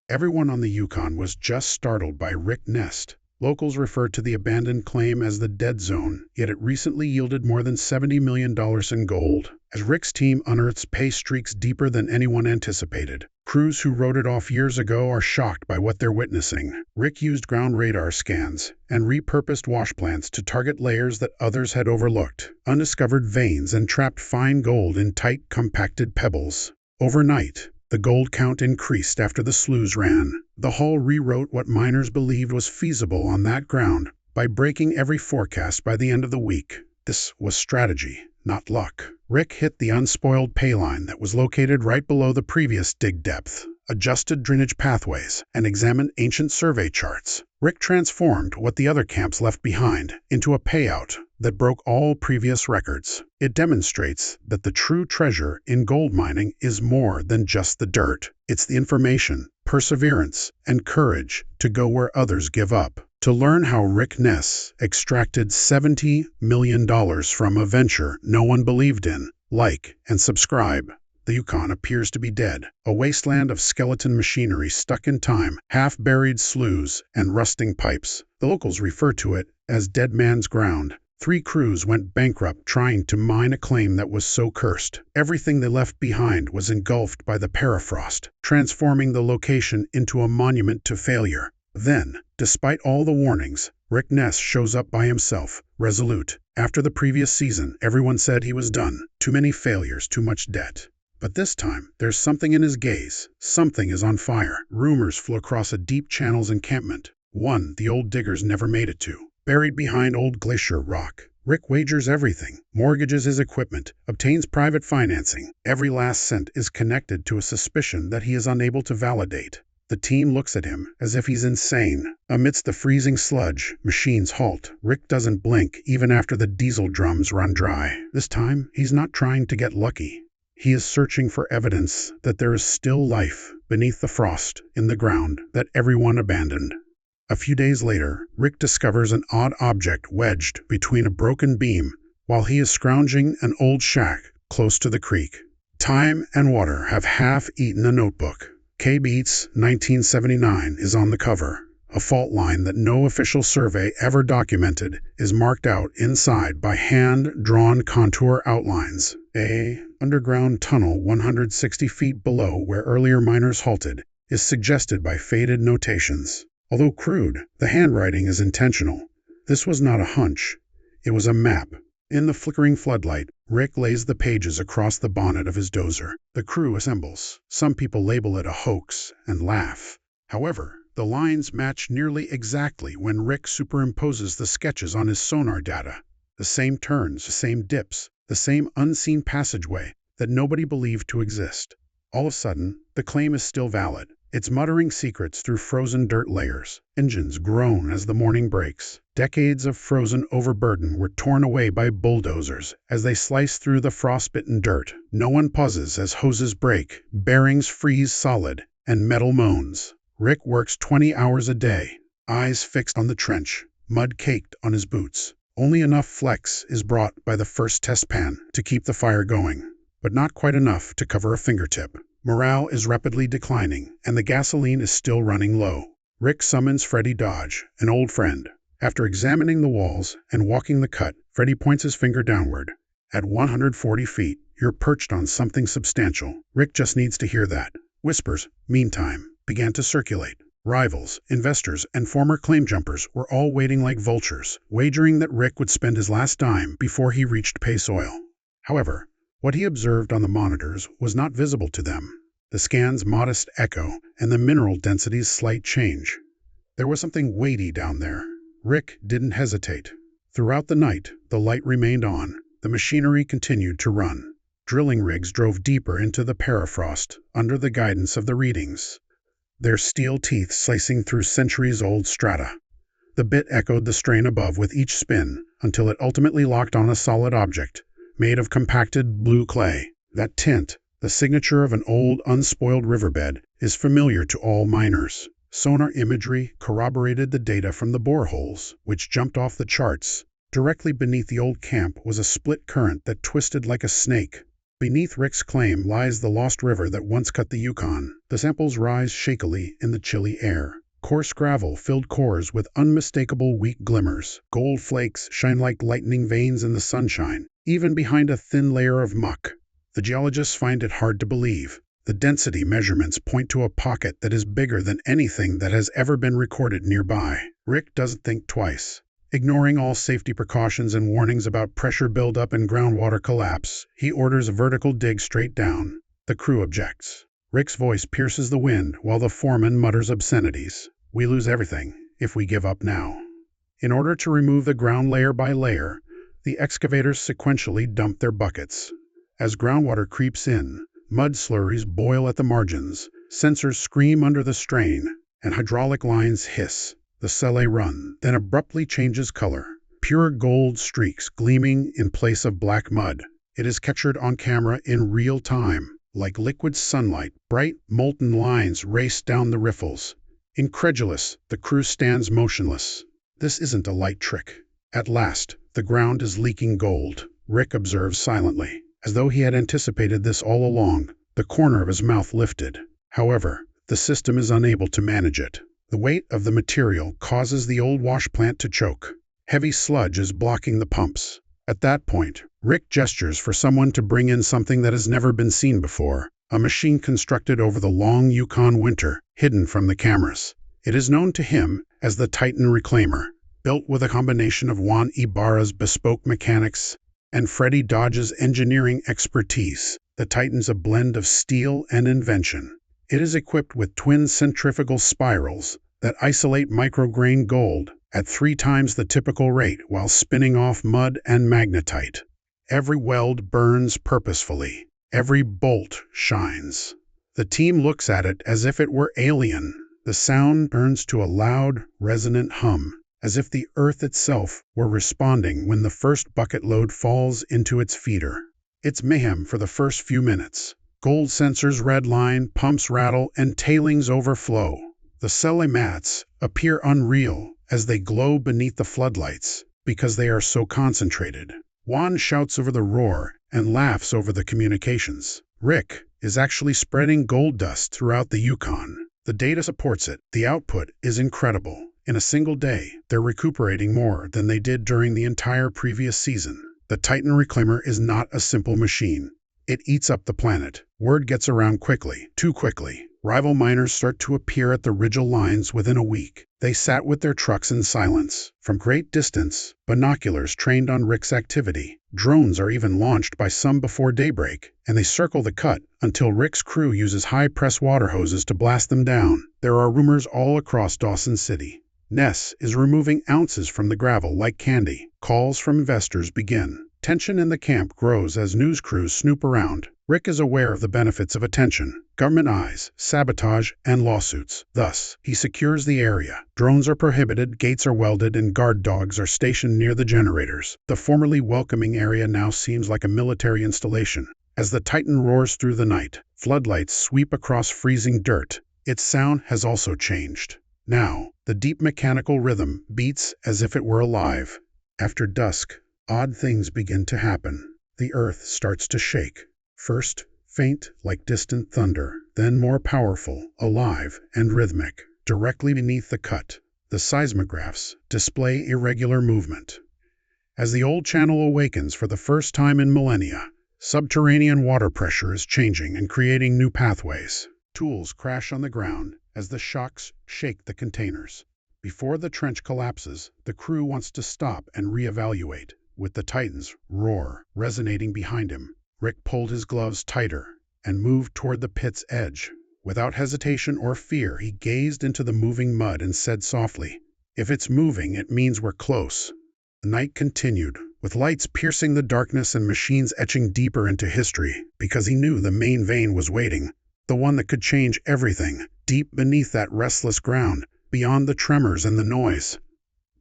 Everyone on the Yukon was just startled by Ness. Locals referred to the abandoned claim as the dead zone, yet it recently yielded more than $70 million in gold. As Rick's team unearths pay streaks deeper than anyone anticipated, crews who wrote it off years ago are shocked by what they're witnessing. Rick used ground radar scans and repurposed wash plants to target layers that others had overlooked, undiscovered veins and trapped fine gold in tight, compacted pebbles. Overnight, the gold count increased after the sloughs ran. The hull rewrote what miners believed was feasible on that ground by breaking every forecast by the end of the week. This was strategy, not luck. Rick hit the unspoiled pay line that was located right below the previous dig depth, adjusted drainage pathways, and examined ancient survey charts. Rick transformed what the other camps left behind into a payout that broke all previous records. It demonstrates that the true treasure in gold mining is more than just the dirt. It's the information, perseverance, and courage to go where others give up. To learn how Ness extracted $70 million from a venture no one believed in, like and subscribe. The Yukon appears to be dead, a wasteland of skeleton machinery stuck in time, half-buried sloughs, and rusting pipes. The locals refer to it as Dead Man's Ground. 3 crews went bankrupt trying to mine a claim that was so cursed. Everything they left behind was engulfed by the permafrost, transforming the location into a monument to failure. Then, despite all the warnings, Ness shows up by himself, resolute. After the previous season, everyone said he was done. Too many failures, too much debt. But this time, there's something in his gaze. Something is on fire. Rumors flew across a deep channel's encampment. One the old diggers never made it to. Buried behind old glacier rock. Rick wagers everything, mortgages his equipment, obtains private financing. Every last cent is connected to a suspicion that he is unable to validate. The team looks at him as if he's insane. Amidst the freezing sludge, machines halt. Rick doesn't blink even after the diesel drums run dry. This time, he's not trying to get lucky. He is searching for evidence that there is still life beneath the frost in the ground that everyone abandoned. A few days later, Rick discovers an odd object wedged between a broken beam while he is scrounging an old shack close to the creek. Time and water have half-eaten a notebook. K. Beats 1979 is on the cover. A fault line that no official survey ever documented is marked out inside by hand-drawn contour outlines. A underground tunnel 160 feet below where earlier miners halted is suggested by faded notations. Although crude, the handwriting is intentional. This was not a hunch. It was a map. In the flickering floodlight, Rick lays the pages across the bonnet of his dozer. The crew assembles. Some people label it a hoax and laugh. However, the lines match nearly exactly when Rick superimposes the sketches on his sonar data. The same turns, the same dips, the same unseen passageway that nobody believed to exist. All of a sudden, the claim is still valid. It's muttering secrets through frozen dirt layers. Engines groan as the morning breaks. Decades of frozen overburden were torn away by bulldozers as they slice through the frostbitten dirt. No one pauses as hoses break, bearings freeze solid, and metal moans. Rick works 20 hours a day, eyes fixed on the trench, mud caked on his boots. Only enough flex is brought by the first test pan to keep the fire going, but not quite enough to cover a fingertip. Morale is rapidly declining, and the gasoline is still running low. Rick summons Freddie Dodge, an old friend. After examining the walls and walking the cut, Freddie points his finger downward. At 140 feet, you're perched on something substantial. Rick just needs to hear that. Whispers, meantime, began to circulate. Rivals, investors, and former claim jumpers were all waiting like vultures, wagering that Rick would spend his last dime before he reached pay soil. However, what he observed on the monitors was not visible to them. The scan's modest echo and the mineral density's slight change. There was something weighty down there. Rick didn't hesitate. Throughout the night, the light remained on. The machinery continued to run. Drilling rigs drove deeper into the permafrost under the guidance of the readings, their steel teeth slicing through centuries-old strata. The bit echoed the strain above with each spin until it ultimately locked on a solid object, made of compacted blue clay. That tint, the signature of an old, unspoiled riverbed, is familiar to all miners. Sonar imagery corroborated the data from the boreholes, which jumped off the charts. Directly beneath the old camp was a split current that twisted like a snake. Beneath Rick's claim lies the lost river that once cut the Yukon. The samples rise shakily in the chilly air. Coarse gravel filled cores with unmistakable weak glimmers. Gold flakes shine like lightning veins in the sunshine, even behind a thin layer of muck. The geologists find it hard to believe. The density measurements point to a pocket that is bigger than anything that has ever been recorded nearby. Rick doesn't think twice. Ignoring all safety precautions and warnings about pressure buildup and groundwater collapse, he orders a vertical dig straight down. The crew objects. Rick's voice pierces the wind while the foreman mutters obscenities. We lose everything if we give up now. In order to remove the ground layer by layer, the excavators sequentially dump their buckets. As groundwater creeps in, mud slurries boil at the margins, sensors scream under the strain, and hydraulic lines hiss. The selle run, then abruptly changes color. Pure gold streaks gleaming in place of black mud. It is captured on camera in real time. Like liquid sunlight, bright, molten lines race down the riffles. Incredulous, the crew stands motionless. This isn't a light trick. At last, the ground is leaking gold. Rick observes silently. As though he had anticipated this all along, the corner of his mouth lifted. However, the system is unable to manage it. The weight of the material causes the old wash plant to choke. Heavy sludge is blocking the pumps. At that point, Rick gestures for someone to bring in something that has never been seen before, a machine constructed over the long Yukon winter, hidden from the cameras. It is known to him as the Titan Reclaimer, built with a combination of Juan Ibarra's bespoke mechanics and Freddie Dodge's engineering expertise. The Titan's a blend of steel and invention. It is equipped with twin centrifugal spirals that isolate micrograin gold at 3 times the typical rate while spinning off mud and magnetite. Every weld burns purposefully. Every bolt shines. The team looks at it as if it were alien. The sound turns to a loud, resonant hum, as if the earth itself were responding when the first bucket load falls into its feeder. It's mayhem for the first few minutes. Gold sensors redline, pumps rattle, and tailings overflow. The selle mats appear unreal as they glow beneath the floodlights because they are so concentrated. Juan shouts over the roar and laughs over the communications. Rick is actually spreading gold dust throughout the Yukon. The data supports it. The output is incredible. In a single day, they're recuperating more than they did during the entire previous season. The Titan Reclaimer is not a simple machine. It eats up the planet. Word gets around quickly, too quickly. Rival miners start to appear at the Rigel lines within a week. They sat with their trucks in silence. From great distance, binoculars trained on Rick's activity. Drones are even launched by some before daybreak, and they circle the cut until Rick's crew uses high-press water hoses to blast them down. There are rumors all across Dawson City. Ness is removing ounces from the gravel like candy. Calls from investors begin. Tension in the camp grows as news crews snoop around. Rick is aware of the benefits of attention, government eyes, sabotage, and lawsuits. Thus, he secures the area. Drones are prohibited, gates are welded, and guard dogs are stationed near the generators. The formerly welcoming area now seems like a military installation. As the Titan roars through the night, floodlights sweep across freezing dirt. Its sound has also changed. Now, the deep mechanical rhythm beats as if it were alive. After dusk, odd things begin to happen. The earth starts to shake. First, faint like distant thunder, then more powerful, alive, and rhythmic. Directly beneath the cut, the seismographs display irregular movement. As the old channel awakens for the first time in millennia, subterranean water pressure is changing and creating new pathways. Tools crash on the ground as the shocks shake the containers. Before the trench collapses, the crew wants to stop and reevaluate. With the Titan's roar resonating behind him, Rick pulled his gloves tighter and moved toward the pit's edge. Without hesitation or fear, he gazed into the moving mud and said softly, "If it's moving, it means we're close." The night continued, with lights piercing the darkness and machines etching deeper into history, because he knew the main vein was waiting, the one that could change everything, deep beneath that restless ground, beyond the tremors and the noise.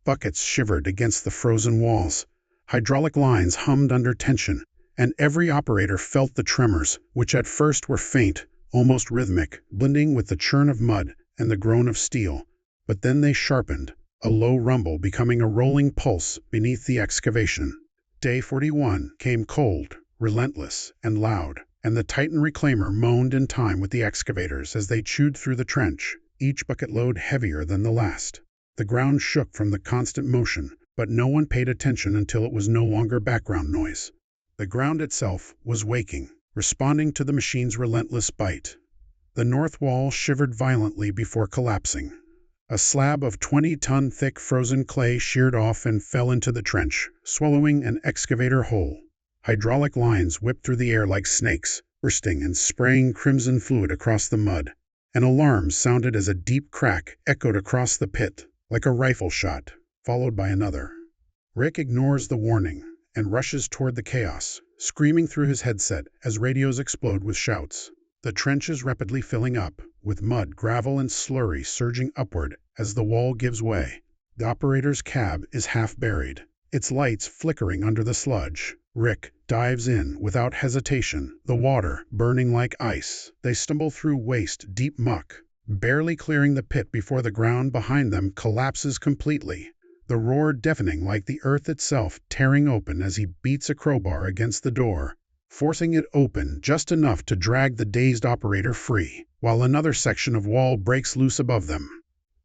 Buckets shivered against the frozen walls. Hydraulic lines hummed under tension, and every operator felt the tremors, which at first were faint, almost rhythmic, blending with the churn of mud and the groan of steel. But then they sharpened, a low rumble becoming a rolling pulse beneath the excavation. Day 41 came cold, relentless and loud, and the Titan reclaimer moaned in time with the excavators as they chewed through the trench, each bucket load heavier than the last. The ground shook from the constant motion, but no one paid attention until it was no longer background noise. The ground itself was waking, responding to the machine's relentless bite. The north wall shivered violently before collapsing. A slab of 20-ton thick frozen clay sheared off and fell into the trench, swallowing an excavator whole. Hydraulic lines whipped through the air like snakes, bursting and spraying crimson fluid across the mud. An alarm sounded as a deep crack echoed across the pit, like a rifle shot, followed by another. Rick ignores the warning and rushes toward the chaos, screaming through his headset as radios explode with shouts. The trench is rapidly filling up, with mud, gravel, and slurry surging upward as the wall gives way. The operator's cab is half buried, its lights flickering under the sludge. Rick dives in without hesitation, the water burning like ice. They stumble through waist-deep muck, barely clearing the pit before the ground behind them collapses completely, the roar deafening like the earth itself tearing open as he beats a crowbar against the door, forcing it open just enough to drag the dazed operator free, while another section of wall breaks loose above them.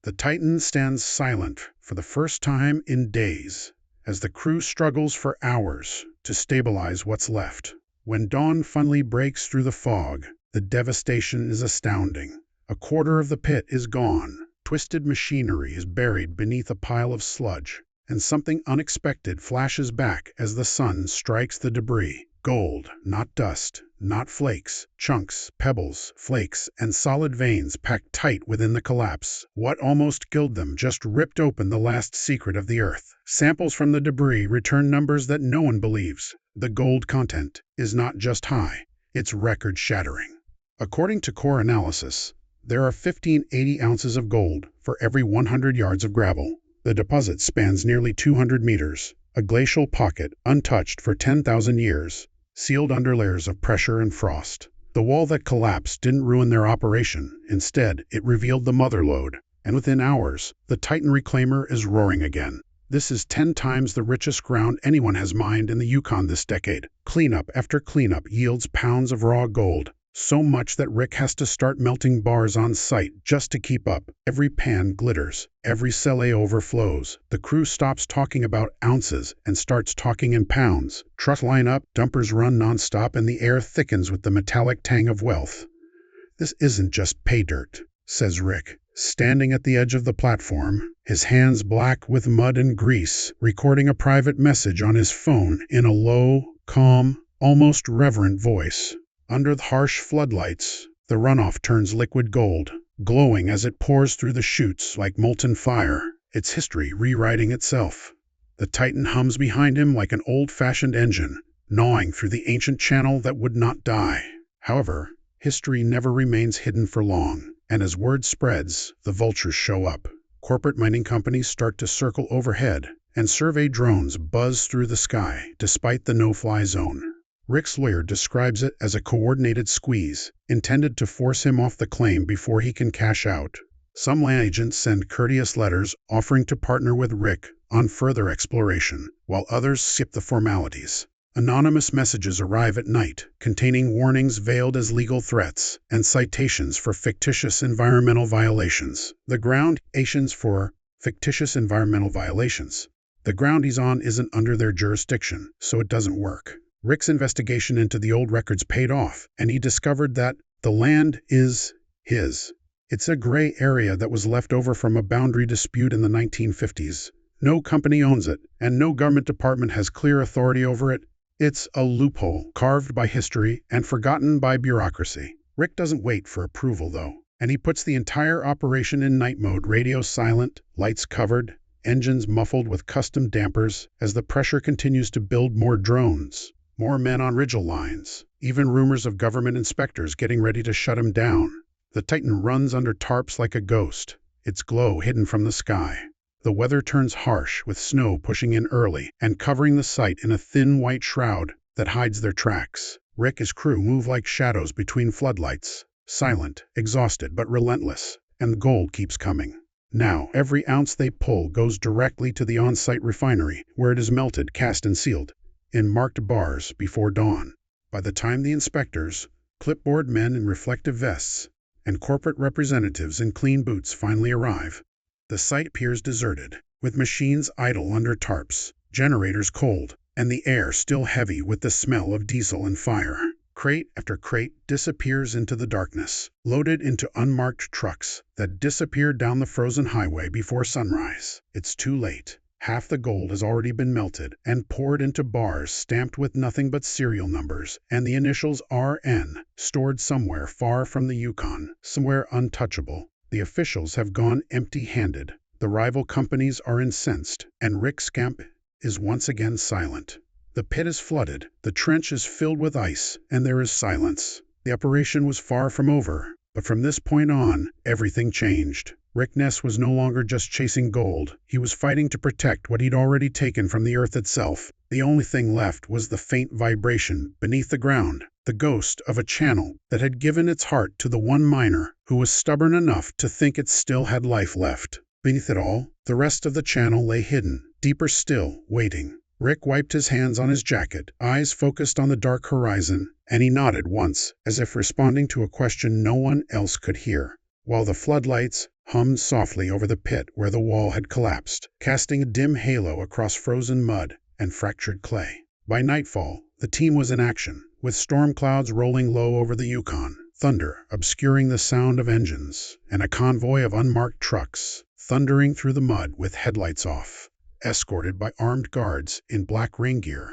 The Titan stands silent for the first time in days, as the crew struggles for hours to stabilize what's left. When dawn finally breaks through the fog, the devastation is astounding. A quarter of the pit is gone, twisted machinery is buried beneath a pile of sludge, and something unexpected flashes back as the sun strikes the debris. Gold, not dust, not flakes, chunks, pebbles, flakes, and solid veins packed tight within the collapse. What almost killed them just ripped open the last secret of the earth. Samples from the debris return numbers that no one believes. The gold content is not just high, it's record-shattering. According to core analysis, there are 1580 ounces of gold for every 100 yards of gravel. The deposit spans nearly 200 meters, a glacial pocket untouched for 10,000 years, sealed under layers of pressure and frost. The wall that collapsed didn't ruin their operation. Instead, it revealed the mother lode, and within hours, the Titan reclaimer is roaring again. This is 10 times the richest ground anyone has mined in the Yukon this decade. Cleanup after cleanup yields pounds of raw gold, so much that Rick has to start melting bars on site just to keep up. Every pan glitters, every cellar overflows. The crew stops talking about ounces and starts talking in pounds. Trucks line up, dumpers run nonstop, and the air thickens with the metallic tang of wealth. This isn't just pay dirt, says Rick, standing at the edge of the platform, his hands black with mud and grease, recording a private message on his phone in a low, calm, almost reverent voice. Under the harsh floodlights, the runoff turns liquid gold, glowing as it pours through the chutes like molten fire, its history rewriting itself. The Titan hums behind him like an old-fashioned engine, gnawing through the ancient channel that would not die. However, history never remains hidden for long, and as word spreads, the vultures show up. Corporate mining companies start to circle overhead, and survey drones buzz through the sky despite the no-fly zone. Rick's lawyer describes it as a coordinated squeeze, intended to force him off the claim before he can cash out. Some land agents send courteous letters offering to partner with Rick on further exploration, while others skip the formalities. Anonymous messages arrive at night, containing warnings veiled as legal threats and citations for fictitious environmental violations. The ground he's on isn't under their jurisdiction, so it doesn't work. Rick's investigation into the old records paid off, and he discovered that the land is his. It's a gray area that was left over from a boundary dispute in the 1950s. No company owns it, and no government department has clear authority over it. It's a loophole, carved by history and forgotten by bureaucracy. Rick doesn't wait for approval, though, and he puts the entire operation in night mode, radio silent, lights covered, engines muffled with custom dampers, as the pressure continues to build. More drones, more men on rigid lines, even rumors of government inspectors getting ready to shut him down. The Titan runs under tarps like a ghost, its glow hidden from the sky. The weather turns harsh, with snow pushing in early and covering the site in a thin white shroud that hides their tracks. Rick and his crew move like shadows between floodlights, silent, exhausted, but relentless, and the gold keeps coming. Now, every ounce they pull goes directly to the on-site refinery, where it is melted, cast, and sealed in marked bars before dawn. By the time the inspectors, clipboard men in reflective vests, and corporate representatives in clean boots finally arrive, the site appears deserted, with machines idle under tarps, generators cold, and the air still heavy with the smell of diesel and fire. Crate after crate disappears into the darkness, loaded into unmarked trucks that disappear down the frozen highway before sunrise. It's too late. Half the gold has already been melted and poured into bars stamped with nothing but serial numbers and the initials RN, stored somewhere far from the Yukon, somewhere untouchable. The officials have gone empty-handed. The rival companies are incensed, and Rick Scamp is once again silent. The pit is flooded, the trench is filled with ice, and there is silence. The operation was far from over, but from this point on, everything changed. Rick Ness was no longer just chasing gold. He was fighting to protect what he'd already taken from the earth itself. The only thing left was the faint vibration beneath the ground, the ghost of a channel that had given its heart to the one miner who was stubborn enough to think it still had life left. Beneath it all, the rest of the channel lay hidden, deeper still, waiting. Rick wiped his hands on his jacket, eyes focused on the dark horizon, and he nodded once, as if responding to a question no one else could hear, while the floodlights hummed softly over the pit where the wall had collapsed, casting a dim halo across frozen mud and fractured clay. By nightfall, the team was in action, with storm clouds rolling low over the Yukon, thunder obscuring the sound of engines, and a convoy of unmarked trucks thundering through the mud with headlights off, escorted by armed guards in black rain gear.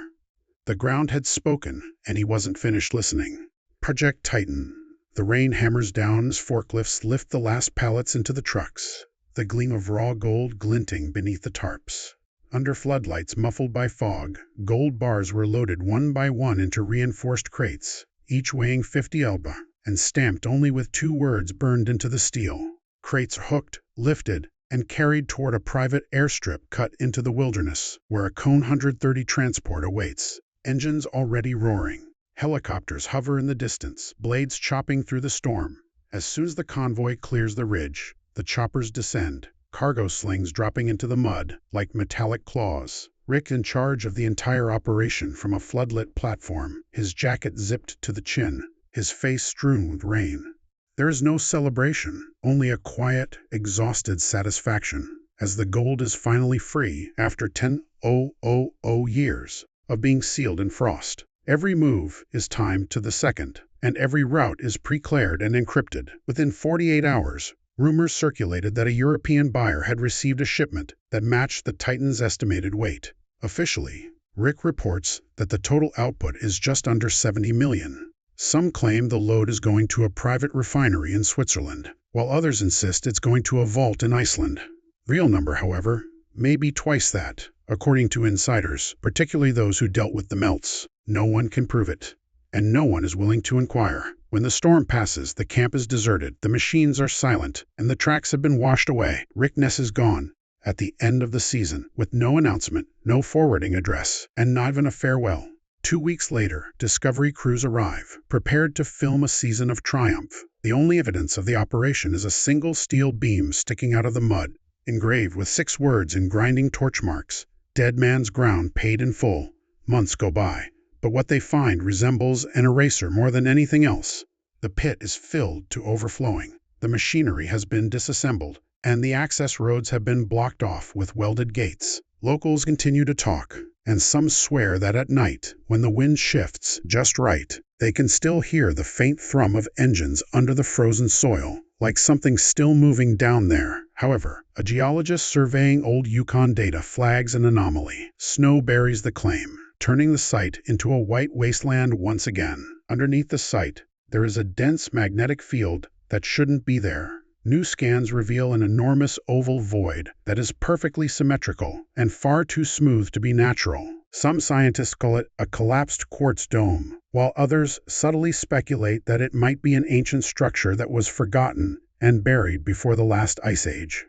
The ground had spoken, and he wasn't finished listening. Project Titan. The rain hammers down as forklifts lift the last pallets into the trucks, the gleam of raw gold glinting beneath the tarps. Under floodlights muffled by fog, gold bars were loaded one by one into reinforced crates, each weighing 50 elba, and stamped only with 2 words burned into the steel. Crates hooked, lifted, and carried toward a private airstrip cut into the wilderness, where a Cone 130 transport awaits, engines already roaring. Helicopters hover in the distance, blades chopping through the storm. As soon as the convoy clears the ridge, the choppers descend, cargo slings dropping into the mud like metallic claws. Rick in charge of the entire operation from a floodlit platform, his jacket zipped to the chin, his face strewn with rain. There is no celebration, only a quiet, exhausted satisfaction, as the gold is finally free after 10,000 years of being sealed in frost. Every move is timed to the second, and every route is pre-cleared and encrypted. Within 48 hours, rumors circulated that a European buyer had received a shipment that matched the Titan's estimated weight. Officially, Rick reports that the total output is just under 70 million. Some claim the load is going to a private refinery in Switzerland, while others insist it's going to a vault in Iceland. Real number, however, may be twice that, according to insiders, particularly those who dealt with the melts. No one can prove it, and no one is willing to inquire. When the storm passes, the camp is deserted, the machines are silent, and the tracks have been washed away. Rick Ness is gone at the end of the season, with no announcement, no forwarding address, and not even a farewell. 2 weeks later, Discovery crews arrive, prepared to film a season of triumph. The only evidence of the operation is a single steel beam sticking out of the mud, engraved with 6 words in grinding torch marks: "Dead man's ground paid in full." Months go by, but what they find resembles an eraser more than anything else. The pit is filled to overflowing. The machinery has been disassembled, and the access roads have been blocked off with welded gates. Locals continue to talk, and some swear that at night, when the wind shifts just right, they can still hear the faint thrum of engines under the frozen soil, like something still moving down there. However, a geologist surveying old Yukon data flags an anomaly. Snow buries the claim, turning the site into a white wasteland once again. Underneath the site, there is a dense magnetic field that shouldn't be there. New scans reveal an enormous oval void that is perfectly symmetrical and far too smooth to be natural. Some scientists call it a collapsed quartz dome, while others subtly speculate that it might be an ancient structure that was forgotten and buried before the last ice age.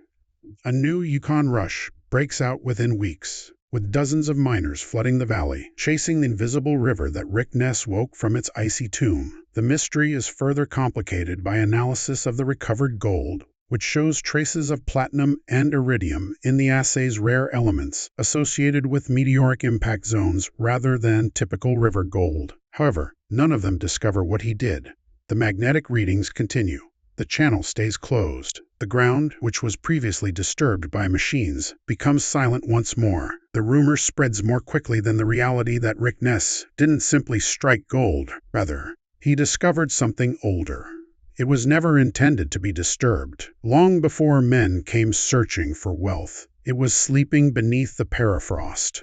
A new Yukon rush breaks out within weeks, with dozens of miners flooding the valley, chasing the invisible river that Rick Ness woke from its icy tomb. The mystery is further complicated by analysis of the recovered gold, which shows traces of platinum and iridium in the assay's rare elements associated with meteoric impact zones rather than typical river gold. However, none of them discover what he did. The magnetic readings continue. The channel stays closed. The ground, which was previously disturbed by machines, becomes silent once more. The rumor spreads more quickly than the reality that Rick Ness didn't simply strike gold. Rather, he discovered something older. It was never intended to be disturbed. Long before men came searching for wealth, it was sleeping beneath the permafrost.